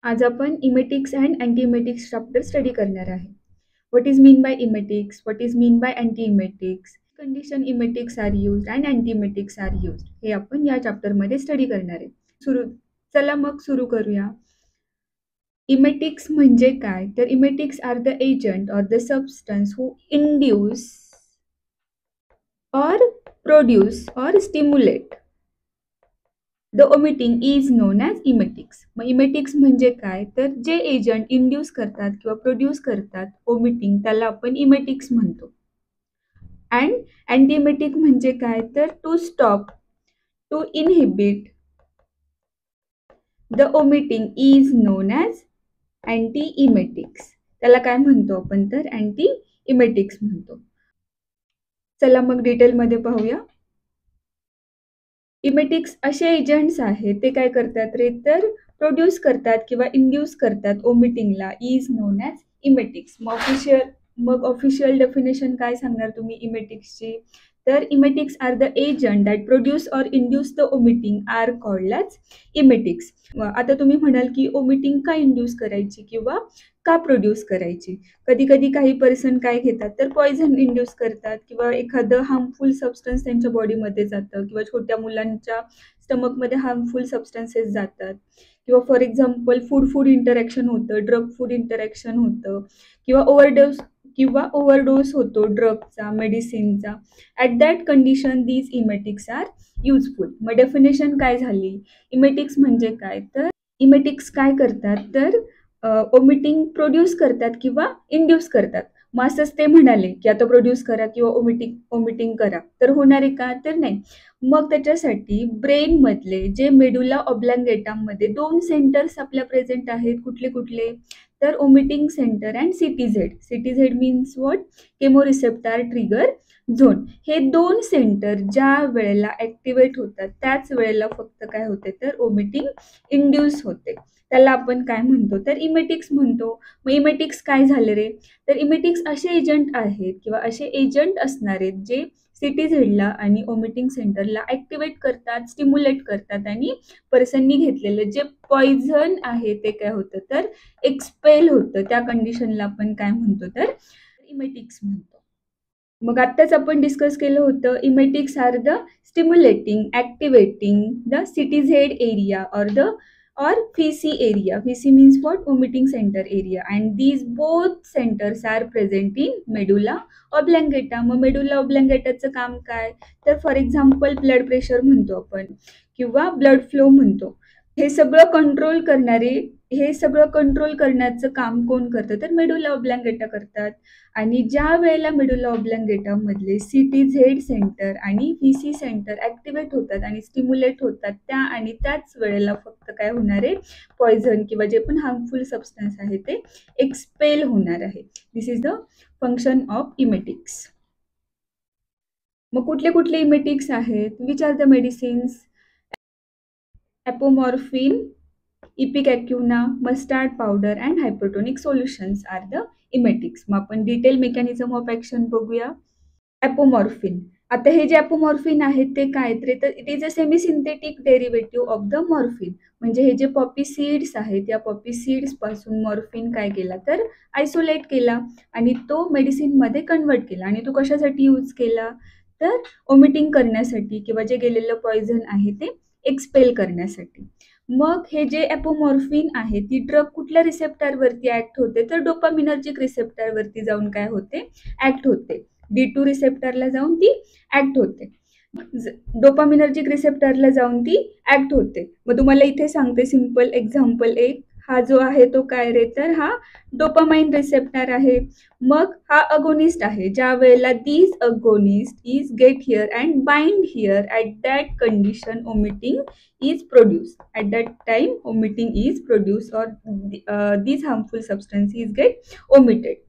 आज आपण emetics and antiemetics chapter study करणार आहे. What is mean by emetics? What is mean by antiemetics? Condition emetics are used and antiemetics are used. हे आपण या चॅप्टरमध्ये study करणार आहे. चला मग सुरू करूया. इमेटिक्स म्हणजे काय? तर इमेटिक्स आर द एजंट और the substance who induce or produce or stimulate the vomiting is known as emetics. मग इमेटिक्स म्हणजे काय? तर जे एजंट इंड्यूस करतात किंवा प्रोड्यूस करतात ओमिटिंग, त्याला आपण इमेटिक्स म्हणतो. अँड अँटीइमेटिक म्हणजे काय? तर to stop, to inhibit the vomiting is known as antiemetics. त्याला काय म्हणतो आपण? तर अँटीइमेटिक्स म्हणतो. चला मग डिटेलमध्ये पाहूया. इमेटिक्स असे एजंट्स आहेत, ते काय करतात रे? तर प्रोड्यूस करतात किंवा इंड्यूस करतात ओमिटिंगला, इज नोन ॲज इमेटिक्स. मग ऑफिशियल डेफिनेशन काय सांगणार तुम्ही इमेटिक्सची? तर emetics are the agent that produce or induce the vomiting are called as emetics. आता तुम्ही म्हणाल की ओमिटिंग का इंड्यूस करायची किंवा का प्रोड्यूस करायची? कधी कधी काही पर्सन काय घेतात तर पॉयझन इंड्यूस करतात किंवा एखादं हार्मफुल सबस्टन्स त्यांच्या बॉडीमध्ये जातं किंवा छोट्या मुलांच्या स्टमकमध्ये हार्मफुल सबस्टन्सेस जातात किंवा फॉर एक्झाम्पल फूड इंटरॅक्शन होतं, ड्रग फूड इंटरॅक्शन होतं किंवा ओव्हरडोस होतो ड्रगचा, मेडिसिनचा. At that condition these emetics are useful. मग डेफिनेशन काय झाली? इमेटिक्स म्हणजे काय? तर इमेटिक्स काय करतात? तर ओमिटिंग प्रोड्यूस करतात किंवा इंड्यूस करतात. मग असंच ते म्हणाले की आता प्रोड्यूस करा किंवा ओमिटिंग करा, तर होणार आहे का? तर नाही. मग त्याच्यासाठी ब्रेनमधले जे मेडुला ऑब्लांगेटामध्ये 2 सेंटर्स आपल्या प्रेझेंट आहेत. कुठले कुठले? तर vomiting centre and CTZ. CTZ means what? Chemoreceptor trigger zone. हे 2 सेंटर ज्या वेळेला ॲक्टिवेट होतात त्याच वेळेला फक्त काय होते? तर ओमिटिंग इंड्यूस होते. त्याला आपण काय म्हणतो? तर इमेटिक्स म्हणतो. मग इमेटिक्स काय झाले रे? तर इमेटिक्स असे एजंट आहेत किंवा असे एजंट असणार आहेत जे सीटीझेडला आणि ओमिटिंग सेंटरला ॲक्टिवेट करतात, स्टिम्युलेट करतात आणि पर्सननी घेतलेलं जे पॉयझन आहे ते काय होतं? तर एक्सपेल होतं. त्या कंडिशनला आपण काय म्हणतो? तर इमेटिक्स म्हणतो. मग आत्ताच आपण डिस्कस केलं होतं, emetics are the stimulating, activating the CTZ area or FECE area. FECE means what? Omitting center area. And these both centers are present in medulla oblongata. मग medulla oblongataचं काम काय? तर फॉर एक्झाम्पल ब्लड प्रेशर म्हणतो आपण किंवा blood flow म्हणतो. हे सगळं कंट्रोल करण्याचं काम कोण करतं? तर मेडुला ऑब्लांगेटा करतात. आणि ज्या वेळेला मेडुला ऑब्लांगेटामधले सीटीझेड सेंटर आणि व्हीसी सेंटर ॲक्टिवेट होतात आणि स्टिम्युलेट होतात, त्याच वेळेला फक्त काय होणार आहे? पॉयझन किंवा जे पण हार्मफुल सबस्टन्स आहे ते एक्सपेल होणार आहे. This is the function of emetics. मग कुठले कुठले इमेटिक्स आहेत? Which are the medicines? Apomorphine, ipecacuanha, mustard powder and hypotonic solutions are the emetics. मग आपण डिटेल मेकॅनिझम ऑफ ॲक्शन बघूया. ॲपोमॉर्फिन. आता हे जे ॲपोमॉर्फिन आहेत ते काय? तर it is a semi synthetic derivative of the morphine. म्हणजे हे जे पॉपी सीड्स आहेत, या पॉपी सीड्सपासून मॉर्फिन काय केला? तर आयसोलेट केला आणि तो मेडिसिनमध्ये कन्वर्ट केला. आणि तो कशासाठी यूज केला? तर ओमिटिंग करण्यासाठी किंवा जे गेलेलं पॉयझन आहे ते एक्सपेल करण्यासाठी. मग हे जे ॲपोमॉर्फिन आहे ती ड्रग कुठल्या रिसेप्टरवरती ॲक्ट होते? तर डोपामिनर्जिक रिसेप्टरवरती जाऊन काय होते? ॲक्ट होते. D2 रिसेप्टरला जाऊन ती ॲक्ट होते. डोपामिनर्जिक रिसेप्टरला जाऊन ती ॲक्ट होते. मग तुम्हाला इथे सांगते सिंपल एक्झाम्पल एक. हा जो आहे तो काय रे? तर हा डोपामाइन रिसेप्टर आहे. मग हा अगोनिस्ट आहे. ज्या वेळेला this agonist is get here and bind here, at that condition vomiting is produced. At that time omitting is produced or these harmful substances get omitted.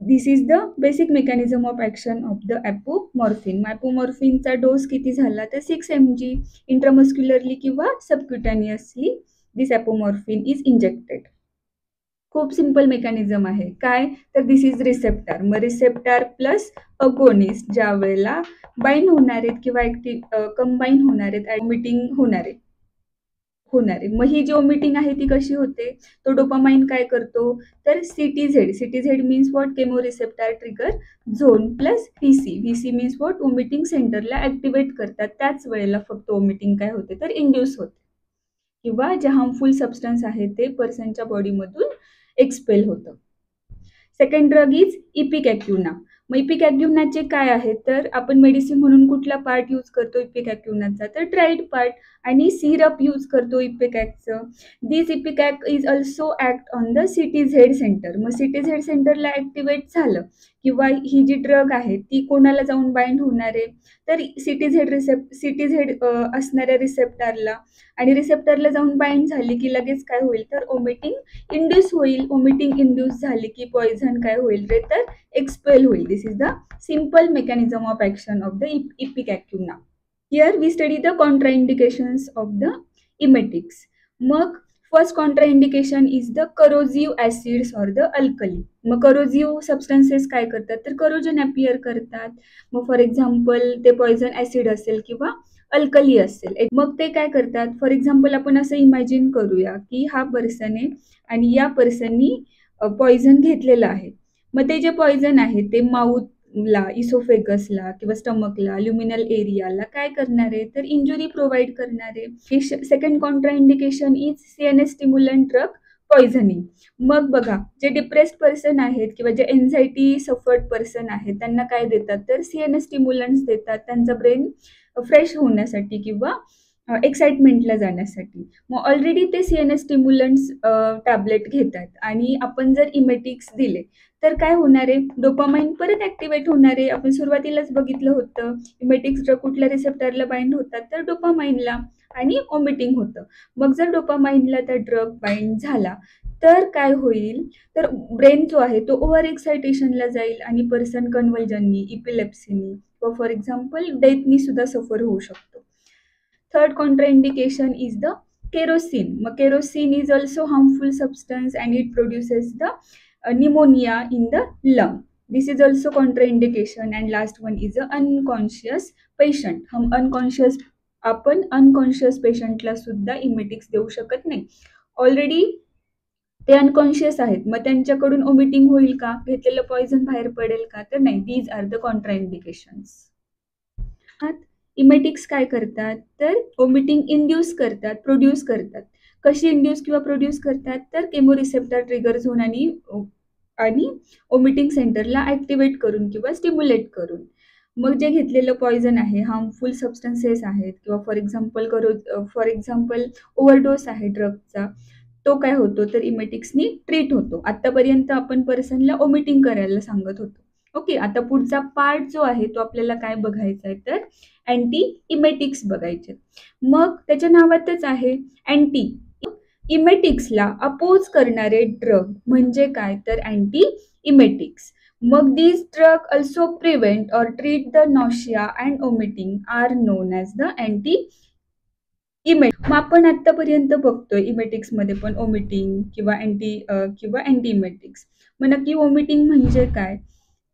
This is the basic mechanism of action of the apomorphine. ॲपोमॉर्फिनचा dose किती झाला? तर 6 mg intramuscularly किंवा subcutaneously this apomorphine is injected. खूप simple mechanism आहे. काय? तर this is receptor. मग रिसेप्टर प्लस अगोनिस्ट ज्या वेळेला बाइंड होणार आहेत किंवा कंबाईन होणार आहेत, ॲडमिटिंग होणार होणार आहे. मग ही जी ओमिटिंग आहे ती कशी होते, तो डोपामाइन काय करतो, तर CTZ means what, chemoreceptor trigger zone plus VC means what, omitting सेंटरला ऍक्टिव्हेट करतात. त्याच वेळेला फक्त ओमिटिंग काय होते, तर इंड्यूस होते किंवा जे हार्मफुल सबस्टन्स आहे ते पर्सनच्या बॉडीमधून एक्सपेल होतं. Second drug is ipecacuanha. मग इपिकॅक्युनाचे काय आहे, तर आपण मेडिसिन म्हणून कुठला पार्ट यूज करतो इपिकॅक्युनाचा, तर ट्राईड पार्ट, आणि सिरप यूज करतो इपिकॅकचं. This ipecac is also act on the CTZ centre. मग CTZ सेंटरला ऍक्टिव्हेट झालं किंवा ही जी ड्रग आहे ती कोणाला जाऊन बाइंड होणार आहे, तर CTZ असणाऱ्या रिसेप्टरला, आणि रिसेप्टरला जाऊन बाइंड झाली की लगेच काय होईल, तर ओमिटिंग इंड्यूस होईल. ओमिटिंग इंड्यूस झाली की पॉइझन काय होईल रे, तर एक्सपेल होईल. This is the simple mechanism of action of the ipecacuanha. Here we study the contraindications of the emetics. मग first contraindication is the corrosive acids or the alkali. मग corrosive substances काय करतात, तर करोजन अपियर करतात. मग for example ते poison acid असेल किंवा अल्कली असेल. मग ते काय करतात, फॉर एक्झाम्पल आपण असं इमॅजिन करूया की हा पर्सन आहे आणि या पर्सननी पॉइझन घेतलेलं आहे. मग ते जे पॉइझन आहे ते माउथला, इसोफेगसला किंवा स्टमकला, ल्युमिनल एरियाला काय करणार आहे, तर इंजुरी प्रोव्हाइड करणार आहे. Second contraindication is CNS stimulant drug poisoning. मग बघा, जे डिप्रेस्ड पर्सन आहेत किंवा जे एन्झायटी सफर्ड पर्सन आहेत त्यांना काय देतात, तर CNS स्टिम्युलंट्स देतात त्यांचा ब्रेन फ्रेश होण्यासाठी किंवा एक्साइटमेंटला जाण्यासाठी. मग ऑलरेडी ते CNS स्टिम्युलंट्स टॅबलेट घेतात आणि आपण जर इमेटिक्स दिले तर काय होणार आहे, डोपामाइन परत ऍक्टिव्हेट होणार आहे. आपण सुरुवातीलाच बघितलं होतं इमेटिक्स ड्रग कुठल्या रिसेप्टरला बाइंड होतात, तर डोपामाइनला, आणि ओमिटिंग होतं. मग जर डोपामाइनला त्या ड्रग बाइंड झाला तर काय होईल, तर ब्रेन जो आहे तो ओव्हर एक्सायटेशनला जाईल आणि पर्सन कन्व्हल्जननी, इपिलेप्सीनी किंवा फॉर एक्झाम्पल डेथनी सुद्धा सफर होऊ शकतो. Third contraindication is the kerosene. मग kerosene is also harmful substance and it produces the pneumonia in the lung. This is also contraindication. And last one is a unconscious patient. Hmm unconscious, आपण unconscious पेशंटला सुद्धा emetics देऊ शकत नाही. Already ते unconscious आहेत, मग त्यांच्याकडून ओमिटिंग होईल का, घेतलेलं पॉइझन बाहेर पडेल का, तर नाही. These are the contraindications. Emetics काय करतात, तर ओमिटिंग इंड्यूस करतात, प्रोड्यूस करतात. कशी इंड्यूस किंवा प्रोड्यूस करतात, तर केमोरिसेप्टर ट्रिगर झोन आणि ओमिटिंग सेंटरला ऍक्टिव्हेट करून किंवा स्टिम्युलेट करून. मग जे घेतलेलं पॉइझन आहे, हार्मफुल सबस्टन्सेस आहेत किंवा फॉर एक्झाम्पल ओव्हरडोस आहे ड्रगचा, तो काय होतो, तर इमेटिक्सनी ट्रीट होतो. आतापर्यंत आपण पर्सनला ओमिटिंग करायला सांगत होतो. ओके, आता पुढचा पार्ट जो आहे तो आपल्याला काय बघायचा आहे, तर अँटी इमेटिक्स बघायचे. मग त्याच्या नावातच आहे अँटी इमेटिक्सला अपोज करणारे ड्रग म्हणजे काय, तर अँटी इमेटिक्स. मग these drug also prevent or treat the nausea and vomiting are known as the anti-emetic. मग आपण आतापर्यंत बघतोय इमेटिक्स मध्ये पण ओमिटिंग किंवा अँटी इमेटिक्स. मग नक्की ओमिटिंग म्हणजे काय,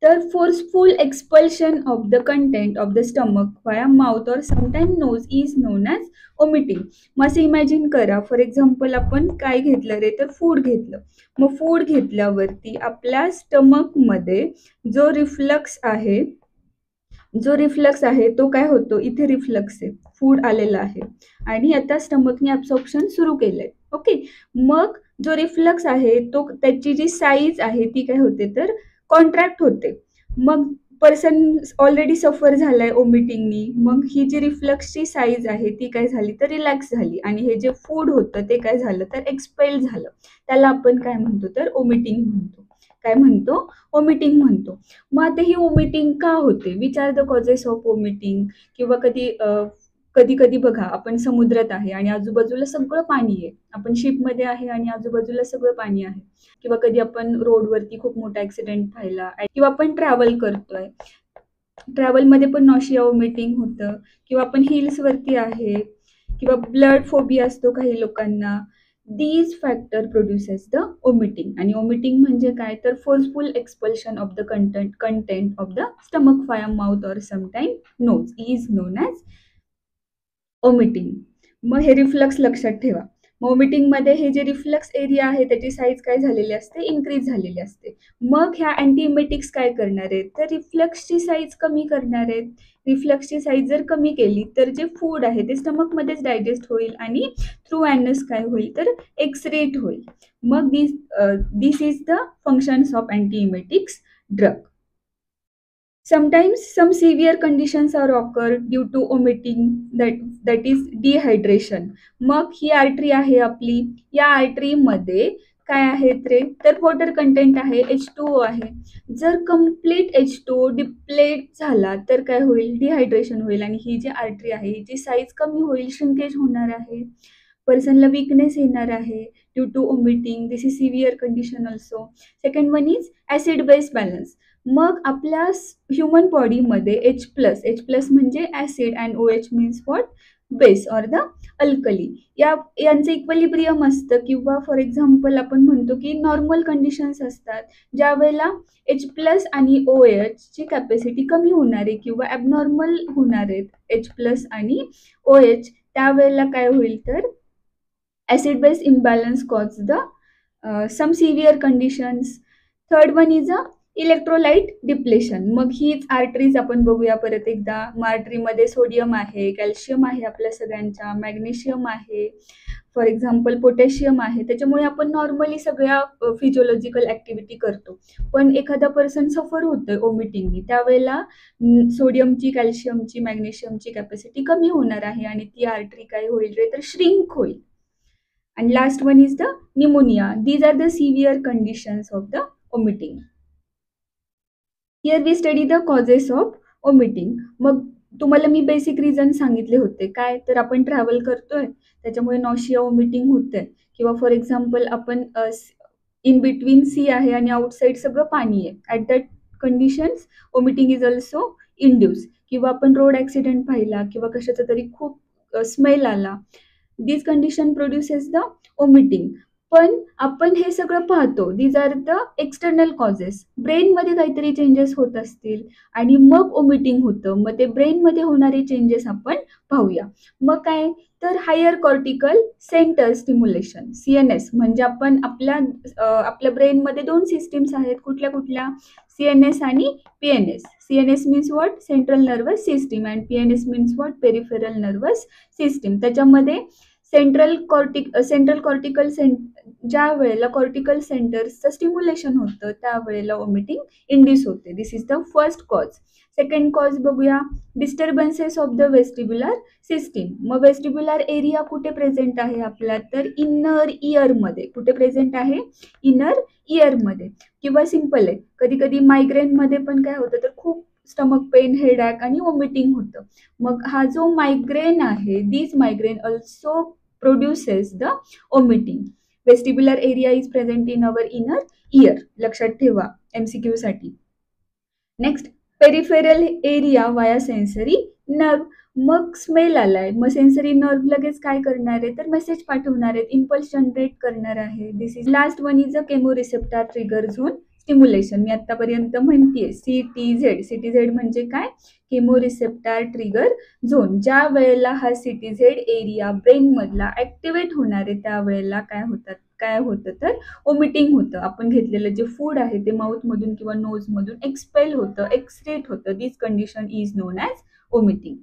तर forceful expulsion of the content of the stomach via mouth और sometime nose is known as vomiting. मग असं इमॅजिन करा, फॉर एक्झाम्पल आपण काय घेतलं रे, तर फूड घेतलं. मग फूड घेतल्यावरती आपल्या स्टमकमध्ये जो रिफ्लक्स आहे तो काय होतो, इथे रिफ्लक्स आहे, फूड आलेलं आहे आणि आता स्टमकने ॲब्सॉर्प्शन सुरू केलंय. ओके, मग जो रिफ्लक्स आहे तो त्याची जी साईज आहे ती काय होते, तर कॉन्ट्रॅक्ट होते. मग पर्सन ऑलरेडी सफर झालाय ओमिटिंगनी, मग ही जी रिफ्लक्सची साईज आहे ती काय झाली, तर रिलॅक्स झाली आणि हे जे फूड होतं ते काय झालं, तर एक्सपेल झालं. त्याला आपण काय म्हणतो, तर ओमिटिंग म्हणतो. काय म्हणतो, ओमिटिंग म्हणतो. मग आता ही ओमिटिंग का होते, which are the causes of omitting. किंवा कधी कधी बघा, आपण समुद्रात आहे आणि आजूबाजूला सगळं पाणी आहे, आपण शिपमध्ये आहे आणि आजूबाजूला सगळं पाणी आहे. किंवा कधी आपण रोडवरती खूप मोठा ऍक्सिडेंट पाहिला किंवा आपण ट्रॅव्हल करतोय, ट्रॅव्हलमध्ये पण नॉशिया वॉमिटिंग होतं. किंवा आपण हिल्सवरती आहे किंवा ब्लड फोबिया असतो काही लोकांना. These factor produces the vomiting. आणि ओमिटिंग म्हणजे काय, तर forceful expulsion of the content of the stomach via mouth और sometime nose is known as vomiting. मग हे रिफ्लक्स लक्षात ठेवा. वॉमिटिंग मध्ये हे जे रिफ्लक्स एरिया आहे त्याची साईज काय झालेली असते, इन्क्रीज झालेली असते. मग ह्या अँटीइमेटिक्स काय करणार आहेत, तर रिफ्लक्सची साईज कमी करणार आहेत. रिफ्लक्सची साईज जर कमी केली तर जे फूड आहे ते स्टमकमध्येच डायजेस्ट होईल आणि थ्रू अॅनस काय होईल, तर एक्सरेट होईल. मग this is the functions of antiemetics drug. Sometimes some severe conditions are occur due to omitting, that is dehydration. मग ही आर्टरी आहे आपली, या आर्टरी मध्ये काय आहेत रे, तर वॉटर कंटेंट आहे, H2O आहे. जर कम्प्लीट H2O डिप्लेट झाला तर काय होईल, डिहायड्रेशन होईल आणि ही जी आर्टरी आहे हिची साईज कमी होईल, श्रिंकेज होणार आहे. पर्सनला वीकनेस येणार आहे due to vomiting. This is severe condition also. Second one is acid base balance. मग आपल्या ह्युमन बॉडीमध्ये H प्लस म्हणजे acid and OH means what, base or the alkali. यांचं इक्वलिब्रियम असतं, किंवा फॉर एक्झाम्पल आपण म्हणतो की नॉर्मल कंडिशन्स असतात ज्या वेळेला H+ आणि OH ची कॅपॅसिटी कमी होणार आहे किंवा ॲबनॉर्मल होणार आहेत H+ आणि OH. त्यावेळेला काय होईल, तर acid base imbalance cause the some severe conditions. Third one is a electrolyte depletion. मग हीच आर्टरीज आपण बघूया परत एकदा. आर्टरीमध्ये सोडियम आहे, कॅल्शियम आहे आपल्या सगळ्यांच्या, मॅग्नेशियम आहे, फॉर एक्झाम्पल पोटॅशियम आहे. त्याच्यामुळे आपण नॉर्मली सगळ्या फिजिओलॉजिकल ऍक्टिव्हिटी करतो. पण एखादा पर्सन सफर होतोय ओमिटिंगनी, त्यावेळेला सोडियमची, कॅल्शियमची, मॅग्नेशियमची कॅपॅसिटी कमी होणार आहे आणि ती आर्टरी काय होईल रे, तर श्रिंक होईल. And last one is the pneumonia. These are the severe conditions of the omitting. Here we study the causes of omitting. मग तुम्हाला मी बेसिक रिझन सांगितले होते काय, तर आपण ट्रॅव्हल करतोय त्याच्यामुळे नॉशिया ओमिटिंग होते, किंवा फॉर एक्झाम्पल आपण इन बिटवीन सी आहे आणि आउटसाइड सगळं पाणी आहे, at that conditions omitting is also induce. किंवा आपण रोड ॲक्सिडेंट पाहिला किंवा कशाचा तरी खूप स्मेल आला, this condition produces the vomiting. पण आपण हे सगळं पाहतो, these are the external causes. ब्रेनमध्ये काहीतरी चेंजेस होत असतील आणि मग ओमिटिंग होतं. मग ते ब्रेनमध्ये होणारे चेंजेस आपण पाहूया. मग काय, तर higher cortical center stimulation, CNS. म्हणजे आपण आपल्या ब्रेनमध्ये 2 सिस्टीम्स आहेत, कुठल्या कुठल्या, CNS आणि PNS. CNS means what, central nervous system, and PNS means what, peripheral nervous system. त्याच्यामध्ये सेंट्रल कॉर्टिकल ज्या वेळेला कॉर्टिकल सेंटर्सचं स्टिम्युलेशन होतं त्यावेळेला ओमिटिंग इंड्यूस होते. This is the first cause. Second cause बघूया, disturbances of the vestibular system. मग vestibular area कुठे present आहे आपला, तर इनर इयरमध्ये. कुठे प्रेझेंट आहे, इनर इयरमध्ये. किंवा सिंपल आहे, कधी कधी मायग्रेनमध्ये पण काय होतं, तर खूप स्टमक पेन, हेडॅक आणि वॉमिटिंग होतं. मग हा जो मायग्रेन आहे, this migraine also produces the vomiting. Vestibular area is present in our inner ear, लक्षात ठेवा MCQ साठी. Next, peripheral area via sensory nerve. मग स्मेल आलाय, मग सेन्सरी नर्व लगेच काय करणार आहे, तर मेसेज पाठवणार आहेत, इम्पल्स जनरेट करणार आहे. This is last one is a chemoreceptor trigger zone stimulation. मी आतापर्यंत म्हणतेय CTZ म्हणजे काय, केमोरिसेप्टर ट्रिगर झोन. ज्या वेळेला हा CTZ एरिया ब्रेन मधला ऍक्टिव्हेट होणार आहे त्यावेळेला काय होतं, तर ओमिटिंग होतं. आपण घेतलेलं जे फूड आहे ते माउथ मधून किंवा नोज मधून एक्सपेल होतं, एक्सक्रीट होतं. This condition is known as vomiting.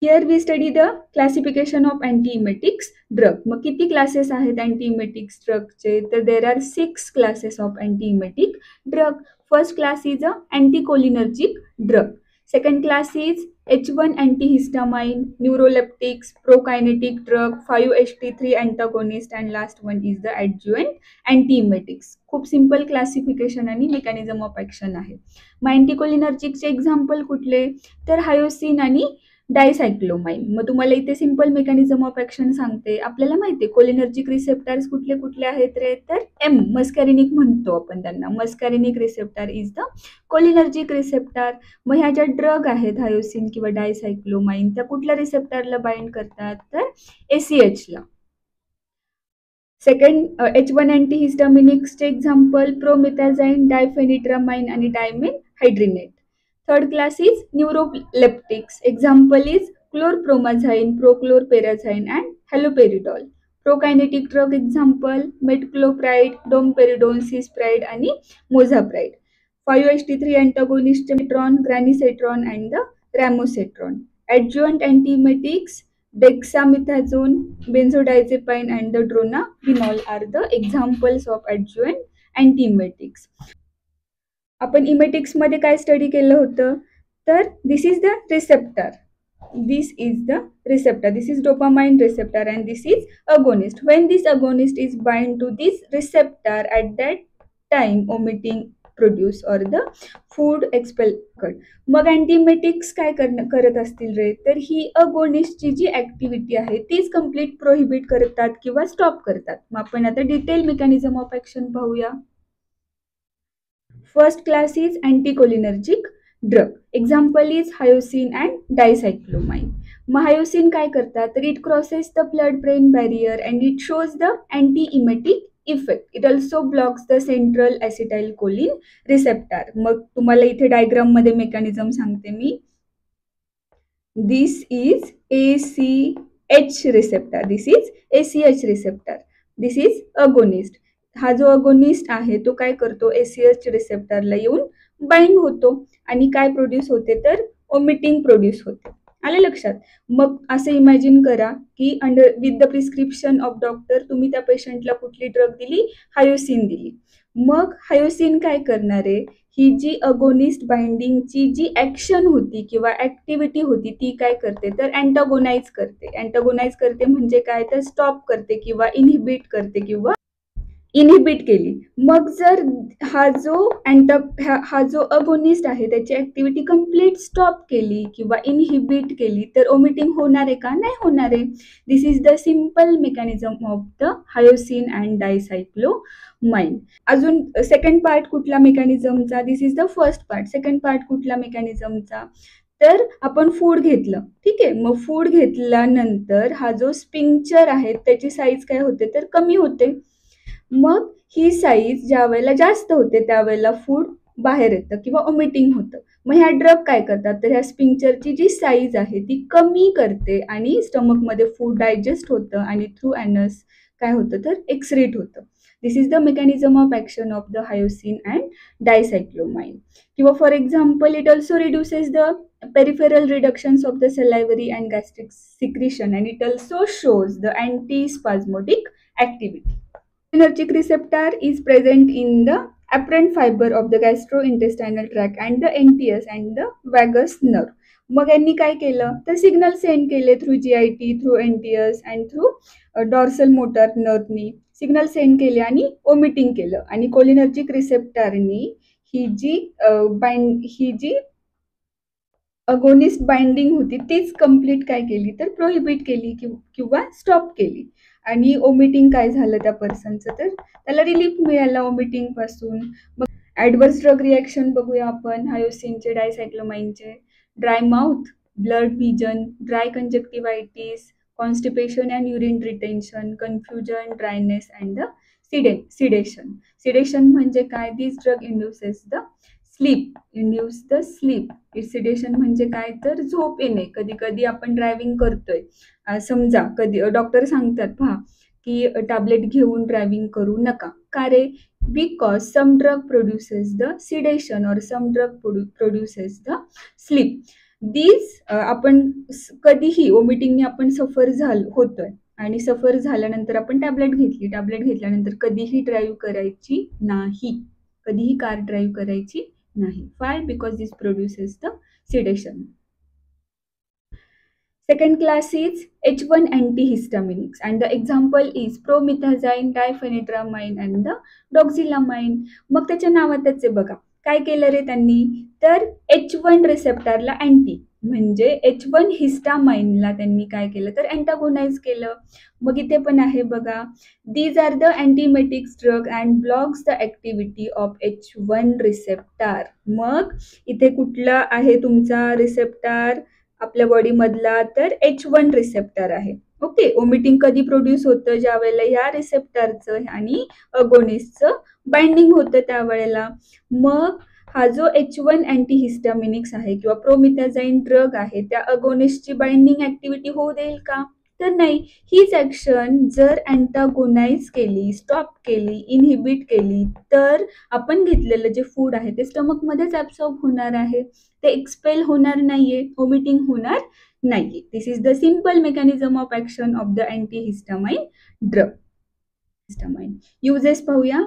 Here we study the classification of antiemetics drug. मग किती क्लासेस आहेत अँटीइमेटिक्स ड्रगचे, तर there are 6 classes of antiemetic drug. First class is a anticholinergic drug. Second class is H1 antihistamine, neuroleptics, prokinetic drug, 5-HT3 antagonist, and last one is the adjuvant antiemetics. खूप simple classification आणि mechanism of action आहे. मग अँटीकोलिनर्जिकचे example कुठले, तर hyoscine आणि डायसायक्लोमाइन. मग तुम्हाला इथे सिंपल मेकॅनिझम ऑफ ऍक्शन सांगते. आपल्याला माहिती आहे कोलिनर्जिक रिसेप्टर्स कुठले कुठले आहेत रे, तर मस्कॅरिनिक म्हणतो आपण त्यांना. Muscarinic receptor is the cholinergic receptor. मग ह्या ज्या ड्रग आहेत हायोसिन किंवा डायसायक्लोमाइन, त्या कुठल्या रिसेप्टरला बाइंड करतात, तर ACH ला. Second, H1 अँटीहिस्टामिनिक्सचे example promethazine, diphenhydramine आणि dimenhydrinate. Third class is neuroleptics. Example is chlorpromazine, prochlorperazine, and haloperidol. Prokinetic drug example metoclopramide, domperidone, cipride, आणि mozapride. 5-HT3 antagonist metron, granisetron, and the ramosetron. Adjuvant antiemetics dexamethasone, benzodiazepine, and the dronabinol are the examples of adjuvant antiemetics. आपण emetics मध्ये काय study केलं होतं तर this is the receptor. This is the receptor. This is dopamine receptor and this is agonist. When this agonist is bind to this receptor at that time omitting produce or the food expel. मग अँटीमेटिक्स काय करत असतील रे तर ही अगोनिस्टची जी activity आहे तीच complete prohibit करतात किंवा stop करतात. मग आपण आता डिटेल मेकॅनिझम ऑफ ऍक्शन पाहूया. First class is anticholinergic drug. Example is hyoscine and dicyclomine. मग हायोसिन काय करतात तर it crosses the blood brain barrier and it shows the anti emetic effect. It also blocks the central acetyl choline receptor. मग तुम्हाला इथे diagram मध्ये mechanism सांगते मी. This is ACH receptor. This is ACH receptor. This is agonist. हा जो agonist आहे तो काय करतो ACH रिसेप्टरला येऊन बाइंड होतो आणि काय प्रोड्यूस होते तर ओमिटिंग प्रोड्यूस होते. आले लक्षात. मग असं इमॅजिन करा की under with the prescription of doctor तुम्ही त्या पेशंटला कुठली ड्रग दिली हायोसिन दिली. मग हायोसिन काय करणार आहे ही जी अगोनिस्ट बाइंडिंगची जी ऍक्शन होती किंवा ऍक्टिव्हिटी होती ती काय करते तर अँटागोनाइज करते. अँटागोनाइज करते म्हणजे काय तर स्टॉप करते किंवा इनहिबिट करते किंवा इनहिबिट केली. मग जर हा जो अगोनिस्ट आहे त्याची ऍक्टिव्हिटी कम्प्लीट स्टॉप केली किंवा इनहिबिट केली तर ओमिटिंग होणार आहे का नाही होणार आहे. This is the simple mechanism of the hyoscine and dicyclomine. अजून सेकंड पार्ट कुठला मेकॅनिझमचा. This is the first part. Second part कुठला मेकॅनिझमचा तर आपण फूड घेतलं ठीक आहे. मग फूड घेतल्यानंतर हा जो स्पिंक्चर आहे त्याची साईज काय होते तर कमी होते. मग ही साईज ज्या वेळेला जास्त होते त्यावेळेला फूड बाहेर येतं किंवा ओमिटिंग होतं. मग ह्या ड्रग काय करतात तर ह्या स्पिंक्चरची जी साईज आहे ती कमी करते आणि स्टमक मध्ये फूड डायजेस्ट होतं आणि थ्रू ॲनस काय होतं तर एक्सक्रीट होतं. This is the mechanism of action of the hyoscine and dicyclomine. किंवा for example it also reduces the peripheral reductions of the salivary and gastric secretion and it also shows the antispasmodic activity. Cholinergic receptor is present in the afferent fiber of the gastrointestinal tract and the NTS and the vagus nerve. मग यांनी काय केलं तर signal send केले through GIT, through NTS and through dorsal motor नर्वनी signal send केले आणि vomiting केलं. आणि कोलिनर्जिक रिसेप्टरनी ही जी अगोनिस्ट बाइंडिंग होती तीच कम्प्लीट काय केली तर प्रोहिबिट केली किंवा स्टॉप केली. आणि ओमिटिंग काय झालं त्या पर्सनचं तर त्याला रिलीफ मिळाला ओमिटिंग पासून. मग ॲडवर्स ड्रग रिॲक्शन बघूया आपण हायोसिनचे डायसायक्लोमाइनचे. Dry mouth, blood vision, dry conjunctivitis, constipation and urine retention, confusion, dryness and the sedation. Sedation म्हणजे काय this drug induces the induce the sleep. Sedation म्हणजे काय तर झोप येणे. कधी कधी आपण ड्रायव्हिंग करतोय समजा कधी डॉक्टर सांगतात पहा की टॅबलेट घेऊन ड्रायव्हिंग करू नका. का रे because some drug produces the sedation और some drug produces the sleep. This आपण कधीही ओमिटिंगने आपण सफर होतोय आणि सफर झाल्यानंतर आपण टॅबलेट घेतल्यानंतर कधीही ड्राईव्ह करायची नाही. कधीही कार ड्राईव्ह करायची नाही. Why? Because this produces the sedation. Second class is H1 antihistaminics and the example is promethazine, diphenhydramine and the doxylamine. मग त्याच्या नावातच आहे बघा काय केलं रे त्यांनी तर H1 रिसेप्टरला अँटी म्हणजे H1 हिस्टामाइनला त्यांनी काय केलं तर अँटागोनाइज केलं. मग इथे पण आहे बघा these are the antiemetics drug and blocks the activity of H1 receptor. मग इथे कुठला आहे तुमचा रिसेप्टर आपल्या बॉडी मधला तर H1 रिसेप्टर आहे. ओके. ओमिटिंग कधी प्रोड्यूस होतं ज्या वेळेला ह्या रिसेप्टरचं आणि अगोनिस्टचं बाइंडिंग होतं त्यावेळेला. मग हा जो H1 अँटीहिस्टामिनिक्स आहे किंवा प्रोमिथाझाईन ड्रग आहे त्या अगोनिस्टची बाइंडिंग ऍक्टिव्हिटी होऊ देईल का? तर नाही. हीच ऍक्शन जर अँटागोनाइज केली, स्टॉप केली, इनहिबिट केली तर आपण घेतलेलं जे फूड आहे ते स्टमकमध्येच ऍब्सॉर्ब होणार आहे, ते एक्सपेल होणार नाहीये, व्हॉमिटिंग होणार नाहीये. This is the simple mechanism of action of the antihistamine drug. Histamine uses पाहूया.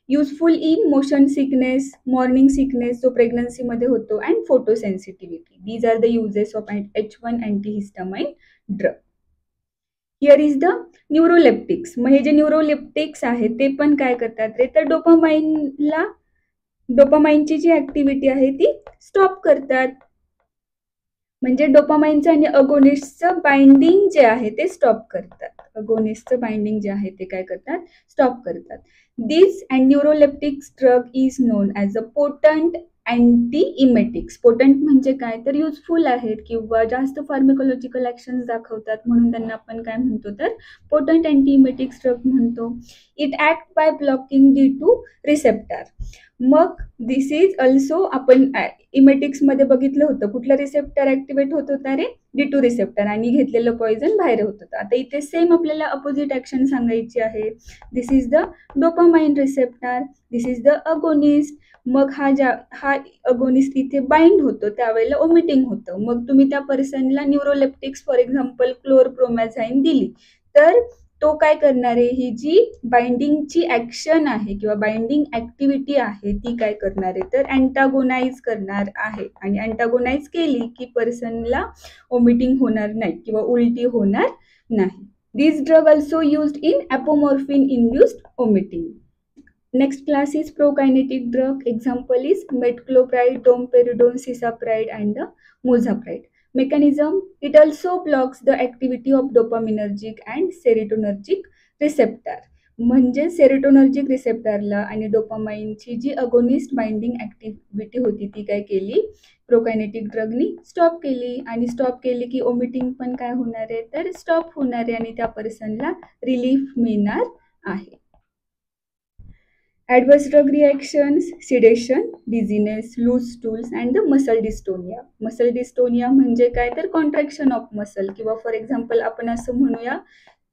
Useful in motion sickness, morning sickness जो प्रेग्नन्सीमध्ये होतो, and photosensitivity. These are the uses of H1 antihistamine drug. Here is the neuroleptics. मग हे जे neuroleptics आहेत ते पण काय करतात रे, तर डोपामाइनची जी ऍक्टिव्हिटी आहे ती स्टॉप करतात. म्हणजे डोपामाइनचं आणि अगोनिस्टचं बाइंडिंग जे आहे ते स्टॉप करतात. अगोनिस्टचं बाइंडिंग जे आहे ते काय करतात, स्टॉप करतात. This and neuroleptics drug is known as a potent anti emetics. Potent म्हणजे काय, तर युजफुल आहेत किंवा जास्त फार्मिकोलॉजिकल ऍक्शन्स दाखवतात, म्हणून त्यांना आपण काय म्हणतो, तर पोटंट अँटी इमेटिक्स ड्रग म्हणतो. It act by blocking D2 receptor. मग दिस इज ऑल्सो आपण इमेटिक्समध्ये बघितलं होतं, कुठलं रिसेप्टर ऍक्टिव्हेट होत होता रे, D2 रिसेप्टर, आणि घेतलेलं पॉइझन बाहेर होत होतं. आता इथे सेम आपल्याला अपोजिट ऍक्शन सांगायची आहे. This is the dopamine receptor, this is the agonist. मग हा अगोनिस्ट इथे बाइंड होतो त्यावेळेला ओमिटिंग होतं. मग तुम्ही त्या पर्सनला न्यूरोलेप्टिक्स फॉर एक्झाम्पल क्लोरप्रोमॅझाईन दिली तर तो काय करणार आहे, ही जी बाइंडिंगची ऍक्शन आहे किंवा बाइंडिंग ऍक्टिव्हिटी आहे ती काय करणार आहे, तर अँटागोनाइज करणार आहे. आणि अँटागोनाइज केली की पर्सनला ओमिटिंग होणार नाही किंवा उलटी होणार नाही. This drug also used in apomorphine induced vomiting. Next class is prokinetic drug. Example is metclopride, domperidone, cisapride, and the mozapride. Mechanism: it also blocks the activity of dopaminergic and serotonergic receptor. म्हणजे serotonergic रिसेप्टरला आणि डोपामाइनची जी agonist binding activity होती ती काय केली, प्रोकायनेटिक ड्रगनी stop केली. आणि stop केली की ओमिटिंग पण काय होणार आहे, तर स्टॉप होणार आहे आणि त्या पर्सनला रिलीफ मिळणार आहे. Adverse drug reactions: sedation, dizziness, loose stools, and the muscle dystonia. Muscle dystonia म्हणजे काय, तर कॉन्ट्रॅक्शन ऑफ मसल. किंवा फॉर एक्झाम्पल आपण असं म्हणूया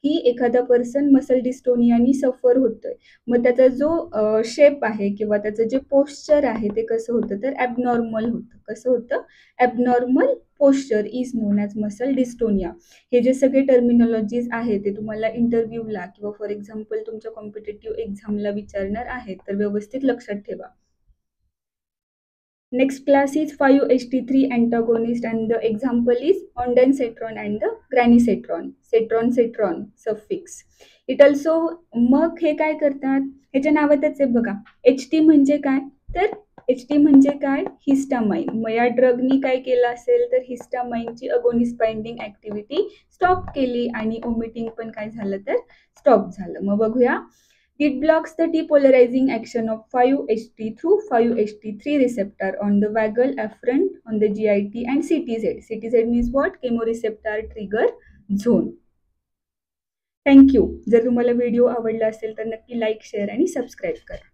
की एखादा पर्सन मसल डिस्टोनियानी सफर होतोय, मग त्याचा जो शेप आहे किंवा त्याचं जे पोश्चर आहे ते कसं होतं, तर ॲबनॉर्मल होतं. कसं होतं, abnormal posture is known as muscle dystonia. हे जे सगळे टर्मिनॉलॉजीज आहे ते तुम्हाला इंटरव्ह्यूला किंवा फॉर एक्झाम्पल तुमच्या कॉम्पिटेटिव्ह एक्झामला विचारणार आहेत, तर व्यवस्थित लक्षात ठेवा. Next class is 5-HT3 antagonist, and the example is ondansetron and the granisetron. Setron suffix. It also, मग हे काय करतात, ह्याच्या नावातच आहे बघा. HT म्हणजे काय, तर HT म्हणजे काय, हिस्टामाइन. मग या ड्रगनी काय केलं असेल, तर हिस्टामाइनची अगोनिस्ट बाइंडिंग ऍक्टिव्हिटी स्टॉप केली आणि ओमिटिंग पण काय झालं, तर स्टॉप झालं. मग बघूया. It blocks the depolarizing action of 5-HT through 5-HT3 receptor on the vagal afferent, on the GIT and CTZ. CTZ means what? Chemoreceptor trigger zone. Thank you. जर तुम्हाला व्हिडिओ आवडला असेल तर नक्की लाईक, शेअर आणि सबस्क्राईब करा.